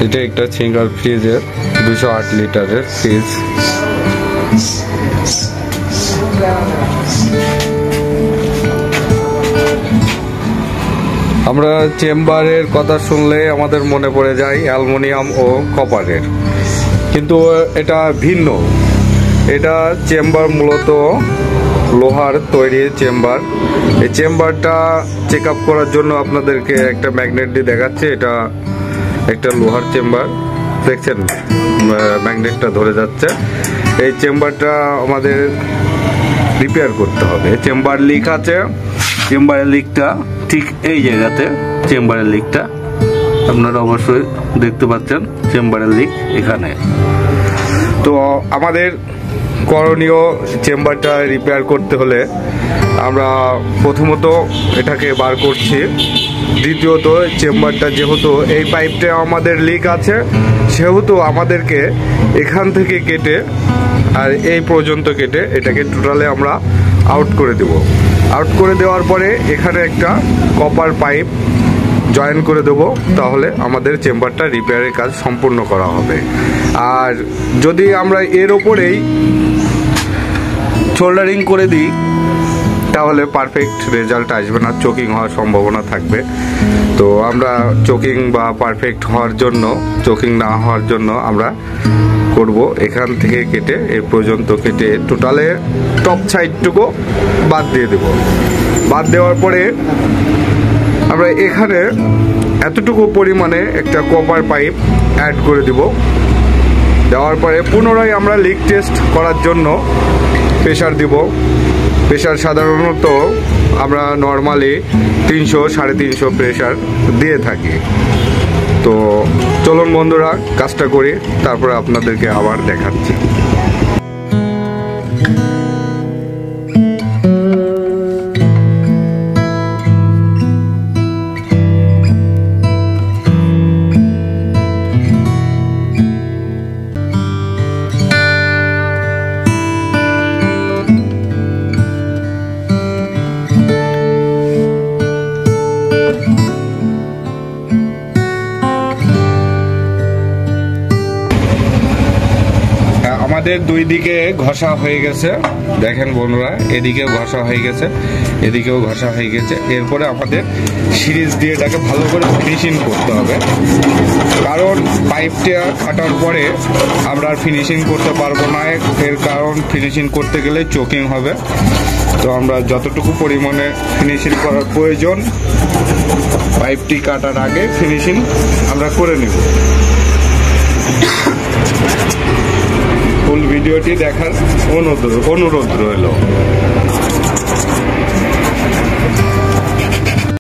এটা একটা সিঙ্গেল ফ্রিজের 208 লিটারের ফ্রিজ। আমরা চেম্বারের কথা শুনলে আমাদের মনে পড়ে যায় অ্যালুমিনিয়াম ও কপারের, কিন্তু এটা ভিন্ন। এটা চেম্বার মূলত লোহার তৈরি চেম্বার। এই চেম্বারটা চেক আপ করার জন্য আপনাদেরকে একটা ম্যাগনেট দিয়ে দেখাচ্ছে। এটা একটা লোহার চেম্বার, দেখছেন ম্যাগনেটটা ধরে যাচ্ছে। এই চেম্বারটা আমাদের রিপেয়ার করতে হবে। চেম্বার লিক আছে, চেম্বারের লিকটা ঠিক এই জায়গাতে। চেম্বারের লিকটা আপনারা অবশ্যই দেখতে পাচ্ছেন, চেম্বারের লিক এখানে। তো আমাদের করণীয় চেম্বারটা রিপেয়ার করতে হলে আমরা প্রথমত এটাকে বার করছি। দ্বিতীয়ত চেম্বারটা যেহেতু এই পাইপটা আমাদের লিক আছে, সেহেতু আমাদেরকে এখান থেকে কেটে আর এই পর্যন্ত কেটে এটাকে টোটালে আমরা আউট করে দেব। আউট করে দেওয়ার পরে এখানে একটা কপার পাইপ জয়েন করে দেব, তাহলে আমাদের চেম্বারটা রিপেয়ারের কাজ সম্পূর্ণ করা হবে। আর যদি আমরা এর ওপরেই সোল্ডারিং করে দিই তাহলে পারফেক্ট রেজাল্ট আসবে না, চোকিং হওয়ার সম্ভাবনা থাকবে। তো আমরা চোকিং বা পারফেক্ট হওয়ার জন্য, চোকিং না হওয়ার জন্য আমরা করব এখান থেকে কেটে এ পর্যন্ত কেটে টোটালে টপ সাইডটুকু বাদ দিয়ে দেব। বাদ দেওয়ার পরে আমরা এখানে এতটুকু পরিমাণে একটা কপার পাইপ অ্যাড করে দিব। দেওয়ার পরে পুনরায় আমরা লিক টেস্ট করার জন্য প্রেশার দিব। প্রেশার সাধারণত আমরা নর্মালি 300 350 প্রেশার দিয়ে থাকি। তো চলুন বন্ধুরা কাজটা করি, তারপরে আপনাদেরকে আবার দেখাচ্ছি। আমাদের দুই দিকে ঘষা হয়ে গেছে, দেখেন বন্ধুরা, এদিকেও ঘষা হয়ে গেছে, এদিকেও ঘষা হয়ে গেছে। এরপরে আমাদের সিরিজ দিয়ে এটাকে ভালো করে ফিনিশিং করতে হবে, কারণ পাইপটা কাটার পরে আমরা আর ফিনিশিং করতে পারবো না। এর কারণ ফিনিশিং করতে গেলে চোকিং হবে। তো আমরা যতটুকু পরিমাণে ফিনিশিং করার প্রয়োজন পাইপটি কাটার আগে ফিনিশিং আমরা করে নেব। ফুল ভিডিওটি দেখার অনুরোধ রইল।